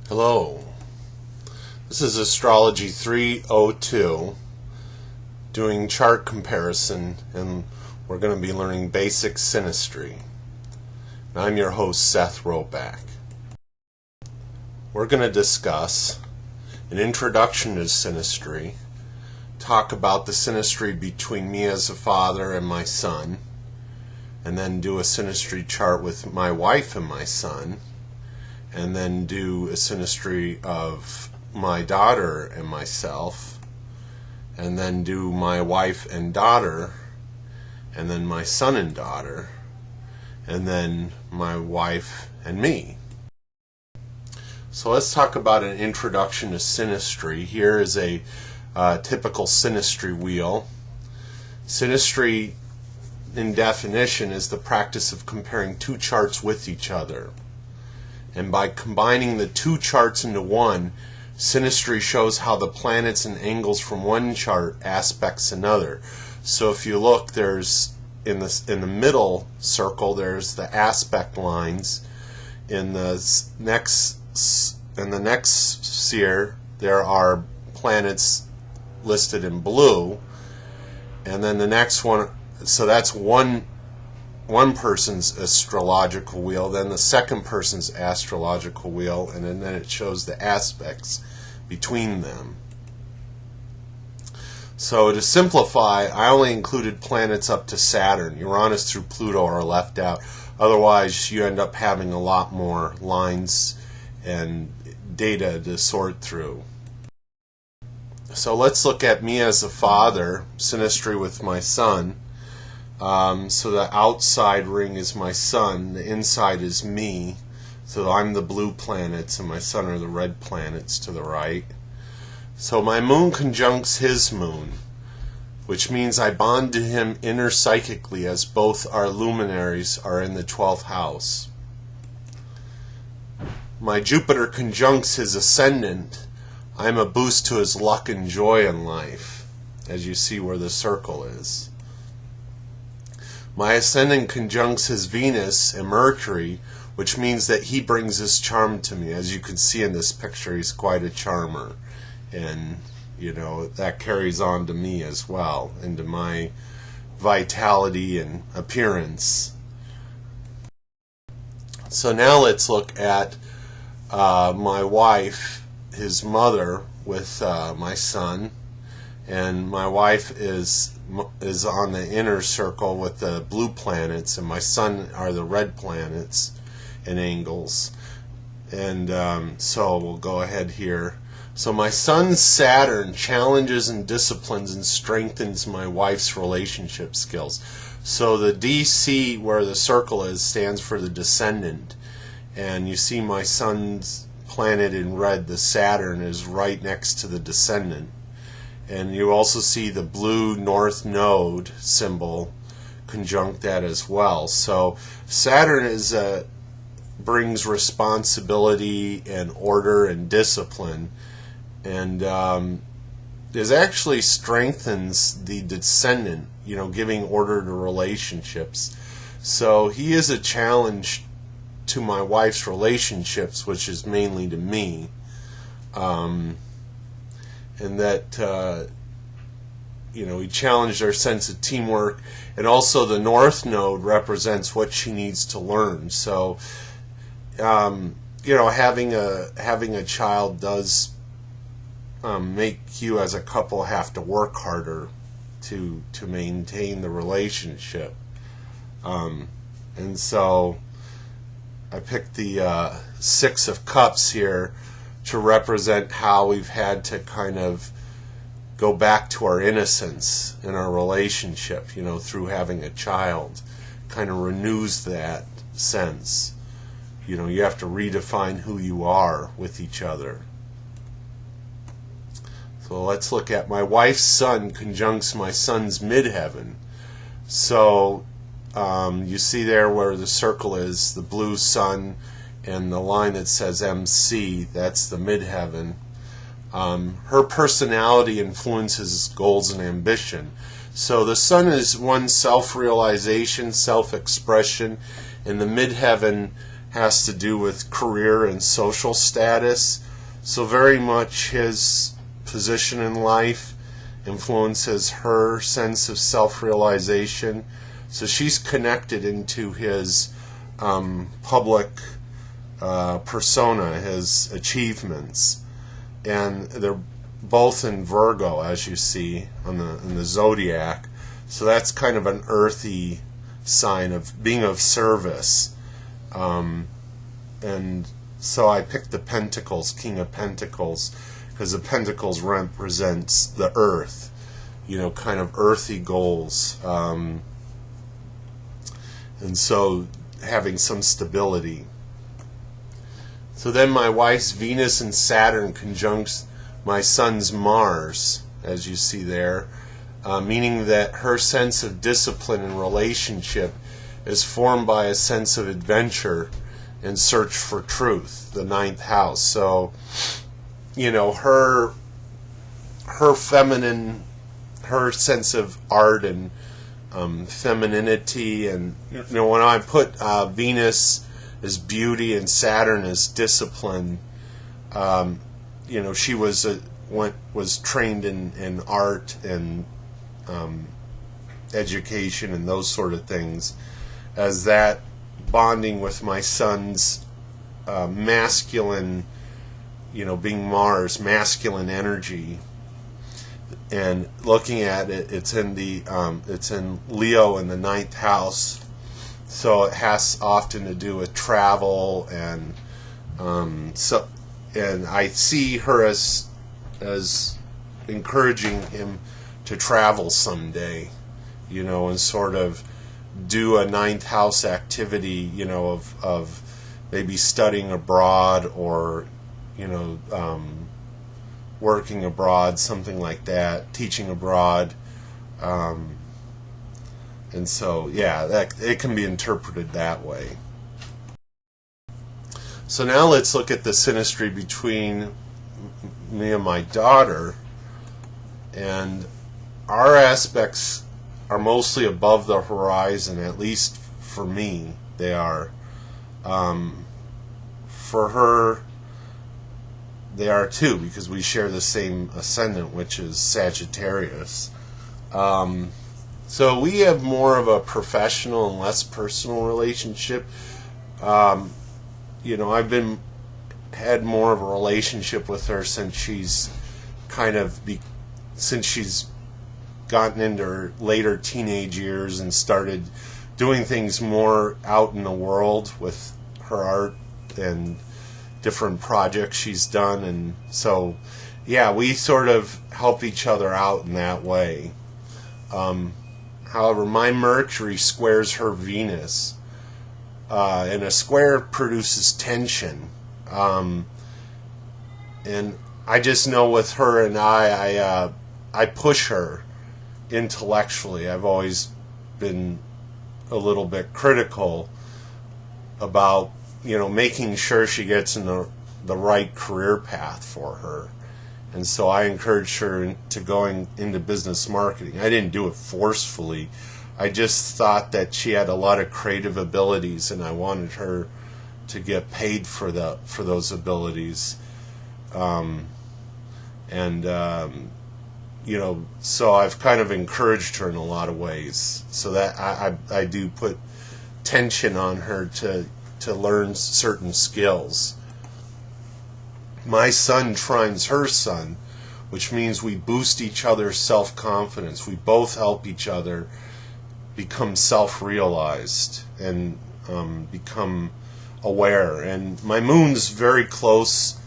Hello, this is Astrology302 doing chart comparison, and we're going to be learning basic synastry. And I'm your host, Seth Roback. We're going to discuss an introduction to synastry, talk about the synastry between me as a father and my son, and then do a synastry chart with my wife and my son, and then do a synastry of my daughter and myself, and then do my wife and daughter, and then my son and daughter, and then my wife and me. So let's talk about an introduction to synastry. Here is a typical synastry wheel. Synastry, in definition, is the practice of comparing two charts with each other. And by combining the two charts into one, synastry shows how the planets and angles from one chart aspects another. So if you look, there's in the middle circle, there's the aspect lines. In the next sphere, there are planets listed in blue, and then the next one. So that's one person's astrological wheel, then the second person's astrological wheel, and then it shows the aspects between them. So to simplify, I only included planets up to Saturn. Uranus through Pluto are left out. Otherwise, you end up having a lot more lines and data to sort through. So let's look at me as a father, synastry with my son. So the outside ring is my son, the inside is me, so I'm the blue planets and my son are the red planets to the right. So my moon conjuncts his moon, which means I bond to him interpsychically, as both our luminaries are in the 12th house. My Jupiter conjuncts his ascendant. I'm a boost to his luck and joy in life, as you see where the circle is. My ascendant conjuncts his Venus and Mercury, which means that he brings his charm to me. As you can see in this picture, he's quite a charmer. And, you know, that carries on to me as well, into my vitality and appearance. So now let's look at my wife, his mother, with my son. And my wife is on the inner circle with the blue planets, and my son are the red planets and angles. And so we'll go ahead here. So my son's Saturn challenges and disciplines and strengthens my wife's relationship skills. So the DC, where the circle is, stands for the descendant. And you see my son's planet in red, the Saturn, is right next to the descendant. And you also see the blue north node symbol conjunct that as well. So Saturn brings responsibility and order and discipline, and actually strengthens the descendant, giving order to relationships. So he is a challenge to my wife's relationships, which is mainly to me. And that, he challenged our sense of teamwork. And also the North Node represents what she needs to learn. So, having a child does make you as a couple have to work harder to maintain the relationship. And so I picked the Six of Cups here to represent how we've had to kind of go back to our innocence in our relationship, through having a child. Kind of renews that sense. You have to redefine who you are with each other. So let's look at my wife's sun conjuncts my son's midheaven. So you see there where the circle is, the blue sun, and the line that says MC, that's the midheaven. Her personality influences goals and ambition. So the sun is one's self-realization, self-expression, and the midheaven has to do with career and social status. So very much his position in life influences her sense of self-realization. So she's connected into his public persona, his achievements, and they're both in Virgo, as you see in the zodiac. So that's kind of an earthy sign of being of service. And so I picked the Pentacles, King of Pentacles, because the Pentacles represents the earth, kind of earthy goals. And so having some stability. So then my wife's Venus and Saturn conjuncts my son's Mars, as you see there, meaning that her sense of discipline and relationship is formed by a sense of adventure and search for truth, the 9th house. So, her feminine, her sense of art and femininity, and when I put Venus as beauty and Saturn as discipline, she was trained in art and education and those sort of things, as that bonding with my son's masculine, being Mars, masculine energy, and looking at it, it's in Leo in the 9th house, so it has often to do with travel, and and I see her as encouraging him to travel someday, and sort of do a 9th house activity, of maybe studying abroad or, working abroad, something like that, teaching abroad. And so, yeah, it can be interpreted that way. So now let's look at the synastry between me and my daughter. And our aspects are mostly above the horizon, at least for me, they are. For her, they are too, because we share the same ascendant, which is Sagittarius. So we have more of a professional and less personal relationship. I've had more of a relationship with her since she's gotten into her later teenage years and started doing things more out in the world with her art and different projects she's done. And so, yeah, we sort of help each other out in that way. However, my Mercury squares her Venus, and a square produces tension. And I just know with her and I push her intellectually. I've always been a little bit critical about, making sure she gets in the right career path for her. And so I encouraged her to going into business marketing. I didn't do it forcefully. I just thought that she had a lot of creative abilities, and I wanted her to get paid for those abilities. So I've kind of encouraged her in a lot of ways, so that I do put tension on her to learn certain skills. My sun trines her sun, which means we boost each other's self-confidence. We both help each other become self-realized and become aware. And my moon's very close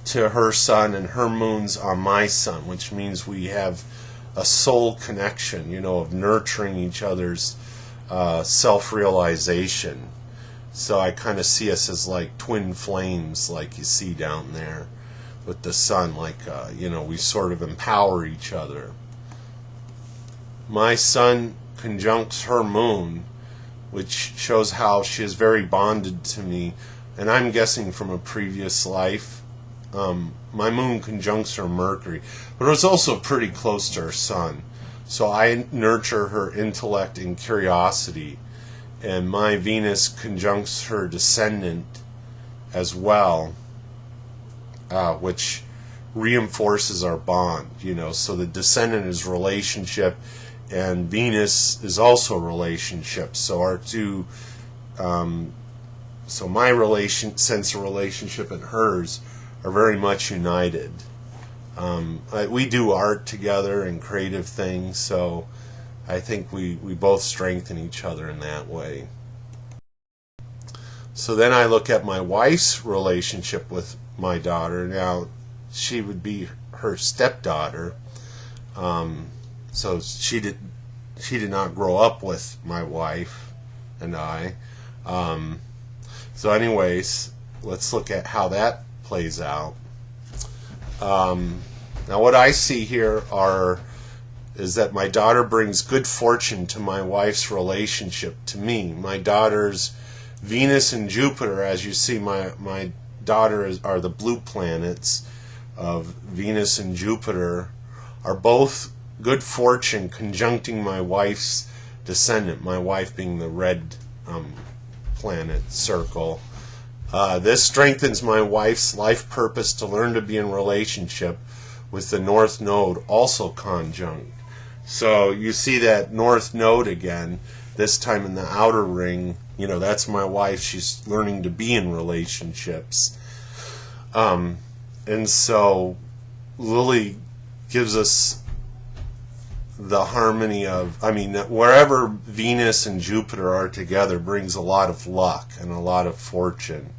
to her sun, and her moon's on my sun, which means we have a soul connection, of nurturing each other's self-realization. So I kind of see us as like twin flames, like you see down there with the sun, like, we sort of empower each other. My sun conjuncts her moon, which shows how she is very bonded to me, and I'm guessing from a previous life. My moon conjuncts her Mercury, but it's also pretty close to her sun. So I nurture her intellect and curiosity, and my Venus conjuncts her descendant as well, which reinforces our bond, so the descendant is relationship and Venus is also relationship, so our two so my sense of relationship and hers are very much united. We do art together and creative things, so I think we both strengthen each other in that way. So then I look at my wife's relationship with my daughter. Now, she would be her stepdaughter. So she did not grow up with my wife and I. So anyways, let's look at how that plays out. Now what I see here is that my daughter brings good fortune to my wife's relationship to me. My daughter's Venus and Jupiter, as you see, my daughter are the blue planets of Venus and Jupiter, are both good fortune conjuncting my wife's descendant, my wife being the red planet circle. This strengthens my wife's life purpose to learn to be in relationship with the North Node, also conjunct. So you see that North Node again, this time in the outer ring. That's my wife. She's learning to be in relationships. And so Lily gives us the harmony of, wherever Venus and Jupiter are together brings a lot of luck and a lot of fortune.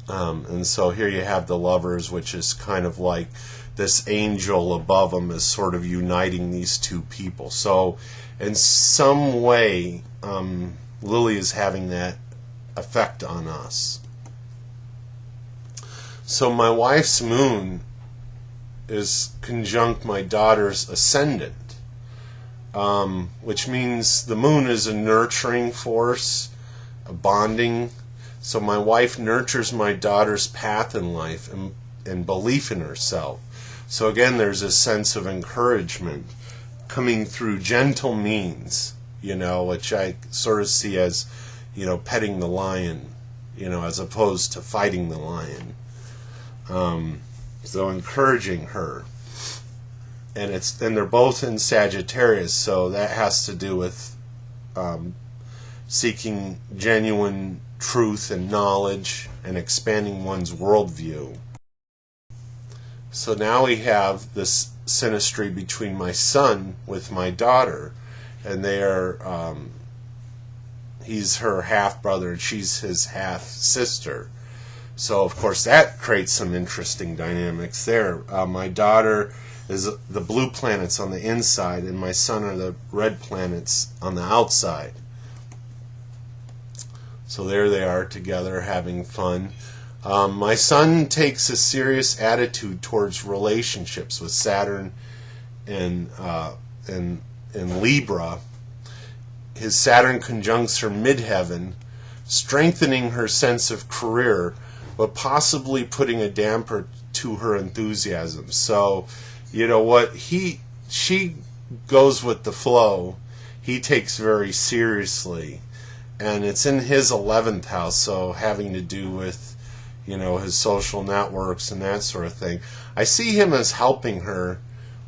And so here you have the lovers, which is kind of like this angel above them is sort of uniting these two people. So in some way, Lily is having that effect on us. So my wife's moon is conjunct my daughter's ascendant, which means the moon is a nurturing force, a bonding. So my wife nurtures my daughter's path in life and belief in herself. So again, there's a sense of encouragement coming through gentle means, which I sort of see as, petting the lion, as opposed to fighting the lion. So encouraging her. And they're both in Sagittarius, so that has to do with seeking genuine truth and knowledge and expanding one's worldview. So now we have this synastry between my son with my daughter, and they are he's her half brother and she's his half sister. So of course that creates some interesting dynamics there. My daughter is the blue planets on the inside, and my son are the red planets on the outside. So there they are together having fun. My son takes a serious attitude towards relationships with Saturn and Libra. His Saturn conjuncts her midheaven, strengthening her sense of career, but possibly putting a damper to her enthusiasm. So, she goes with the flow. He takes very seriously, and it's in his 11th house, so having to do with his social networks and that sort of thing. I see him as helping her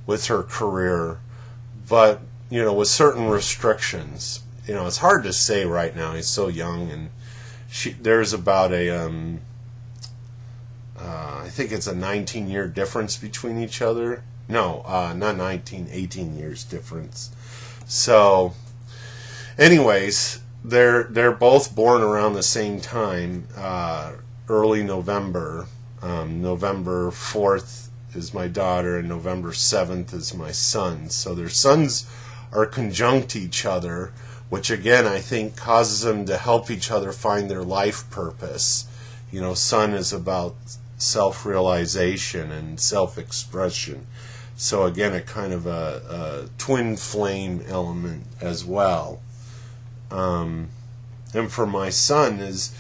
with her career, but with certain restrictions. It's hard to say right now. He's so young, and there's about a I think it's a 19-year difference between each other. No, not 19, 18 years difference. So, anyways, they're both born around the same time, early November. November 4th is my daughter, and November 7th is my son. So their sons are conjunct each other, which again I think causes them to help each other find their life purpose. Sun is about self-realization and self-expression. So again, a kind of a twin flame element as well. And for my son, his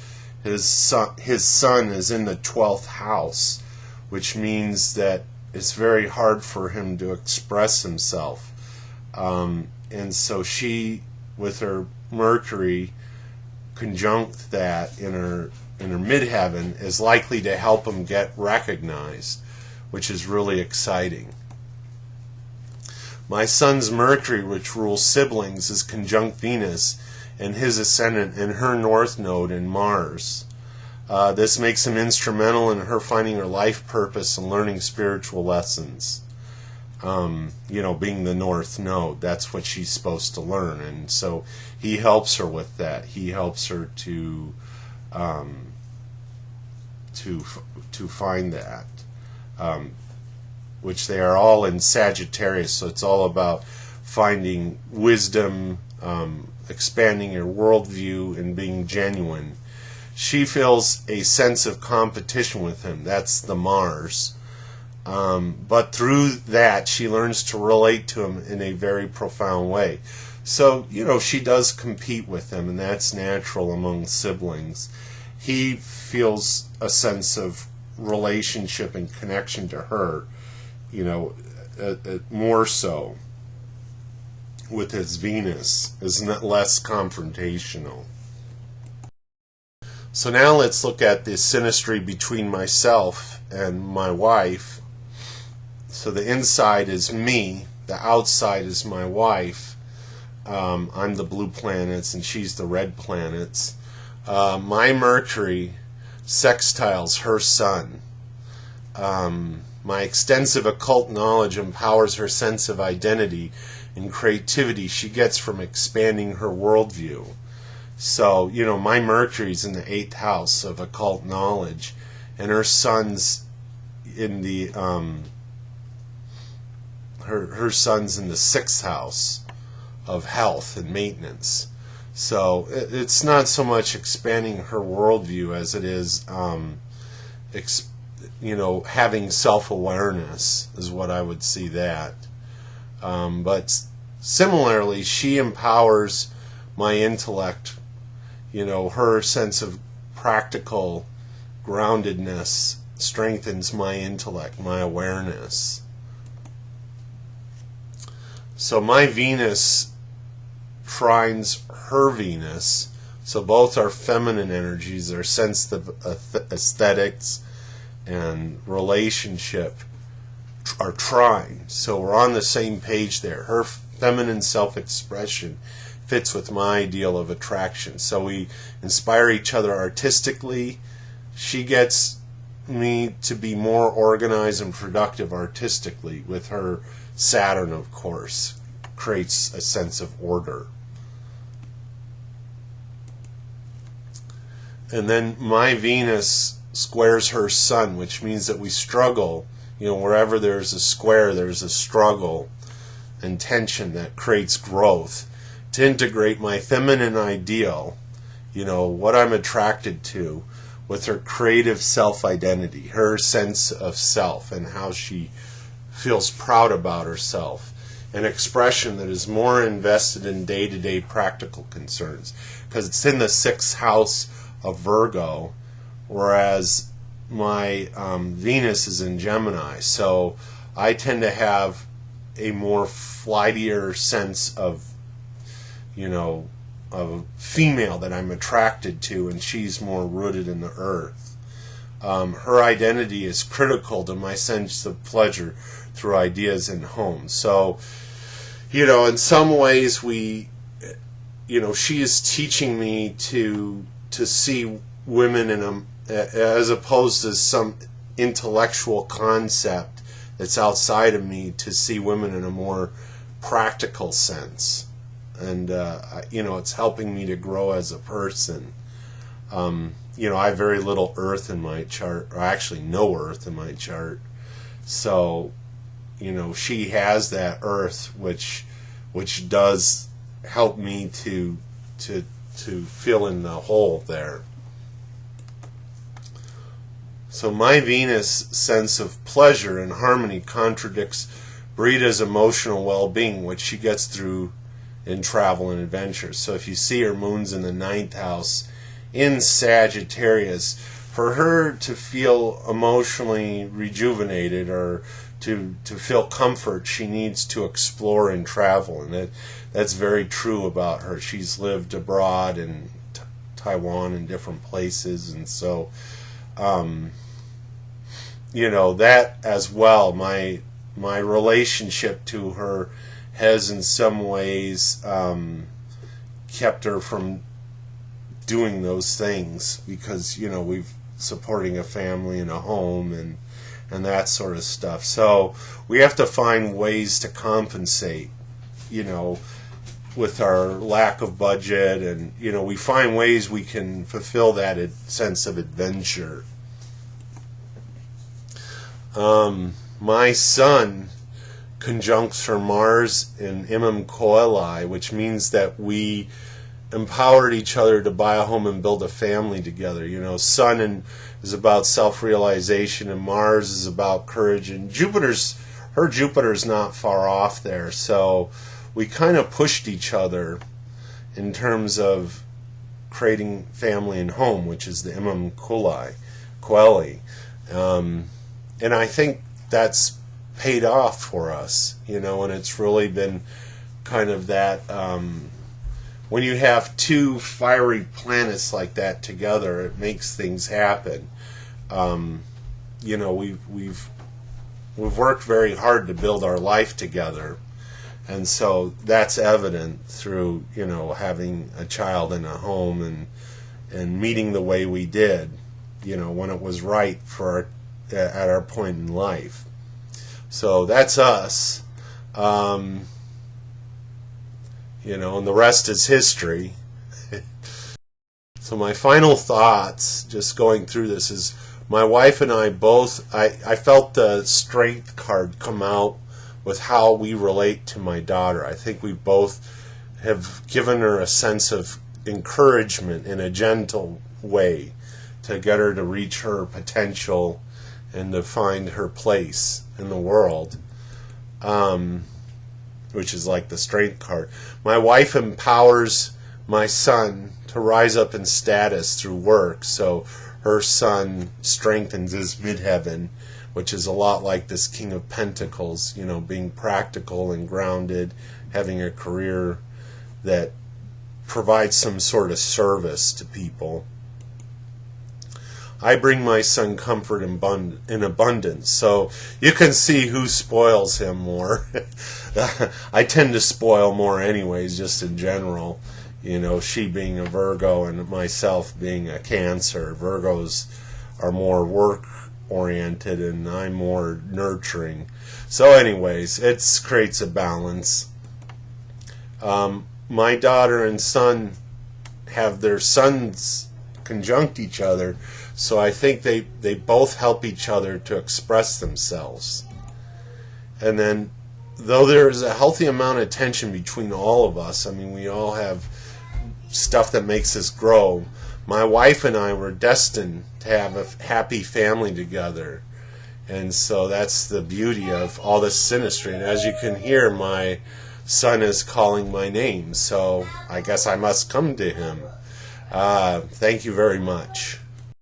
son is in the 12th house, which means that it's very hard for him to express himself. And so she, with her Mercury, conjunct that in her midheaven is likely to help him get recognized, which is really exciting. My son's Mercury, which rules siblings, is conjunct Venus and his ascendant and her north node in Mars. This makes him instrumental in her finding her life purpose and learning spiritual lessons. Being the north node, that's what she's supposed to learn, and so he helps her with that. He helps her to find that, which they are all in Sagittarius. So it's all about finding wisdom, expanding your worldview, and being genuine. She feels a sense of competition with him. That's the Mars. But through that, she learns to relate to him in a very profound way. So, she does compete with him, and that's natural among siblings. He feels a sense of relationship and connection to her, more so with his Venus, is less confrontational. So now let's look at the synastry between myself and my wife. So the inside is me, the outside is my wife. I'm the blue planets and she's the red planets. My Mercury sextiles her sun. My extensive occult knowledge empowers her sense of identity and creativity she gets from expanding her worldview. So, my Mercury's in the 8th house of occult knowledge, and her sun's in the her sun's in the 6th house of health and maintenance. So it's not so much expanding her worldview as it is having self-awareness is what I would see that. But similarly, she empowers my intellect. Her sense of practical groundedness strengthens my intellect, my awareness. So my Venus trines her Venus, so both our feminine energies, our sensitive aesthetics and relationship are trined. So we're on the same page there. Her feminine self-expression fits with my ideal of attraction. So we inspire each other artistically. She gets me to be more organized and productive artistically with her Saturn, of course, creates a sense of order. And then my Venus squares her Sun, which means that we struggle. Wherever there's a square, there's a struggle and tension that creates growth. To integrate my feminine ideal, what I'm attracted to, with her creative self-identity, her sense of self and how she feels proud about herself, an expression that is more invested in day-to-day practical concerns, because it's in the 6th house of Virgo, whereas my Venus is in Gemini. So I tend to have a more flightier sense of a female that I'm attracted to, and she's more rooted in the earth. Her identity is critical to my sense of pleasure through ideas and home. So, in some ways she is teaching me to see women as opposed to some intellectual concept that's outside of me, to see women in a more practical sense. And it's helping me to grow as a person. I have very little earth in my chart, or actually no earth in my chart. So, she has that earth, which does help me to fill in the hole there. So my Venus sense of pleasure and harmony contradicts Britta's emotional well-being, which she gets through in travel and adventure. So if you see her moon's in the 9th house in Sagittarius, for her to feel emotionally rejuvenated or to feel comfort, she needs to explore and travel, and that's very true about her. She's lived abroad and Taiwan and different places, and so you know, that as well, my relationship to her has in some ways kept her from doing those things, because, you know, we've supporting a family and a home and that sort of stuff. So we have to find ways to compensate, you know, with our lack of budget, and, you know, we find ways we can fulfill that sense of adventure. My sun conjuncts her Mars in Coeli, which means that we empowered each other to buy a home and build a family together. You know, Sun is about self-realization, and Mars is about courage, and Jupiter's not far off there. So we kind of pushed each other in terms of creating family and home, which is the Coeli. And I think that's paid off for us, you know, and it's really been kind of that, when you have two fiery planets like that together, it makes things happen. You know, we've worked very hard to build our life together, and so that's evident through, you know, having a child and a home and meeting the way we did, you know, when it was right for at our point in life. So that's us. You know, and the rest is history. So my final thoughts, just going through this, is my wife and I both, I felt the strength card come out with how we relate to my daughter. I think we both have given her a sense of encouragement in a gentle way to get her to reach her potential and to find her place in the world. Which is like the strength card. My wife empowers my son to rise up in status through work, so her son strengthens his midheaven, which is a lot like this King of Pentacles, you know, being practical and grounded, having a career that provides some sort of service to people. I bring my son comfort in abundance, so you can see who spoils him more. I tend to spoil more anyways, just in general. You know, she being a Virgo and myself being a Cancer. Virgos are more work-oriented and I'm more nurturing. So anyways, it creates a balance. My daughter and son have their suns conjunct each other, so I think they both help each other to express themselves. And then, though there is a healthy amount of tension between all of us, I mean, we all have stuff that makes us grow. My wife and I were destined to have a happy family together, and so that's the beauty of all this synastry. And as you can hear, my son is calling my name, so I guess I must come to him. Thank you very much.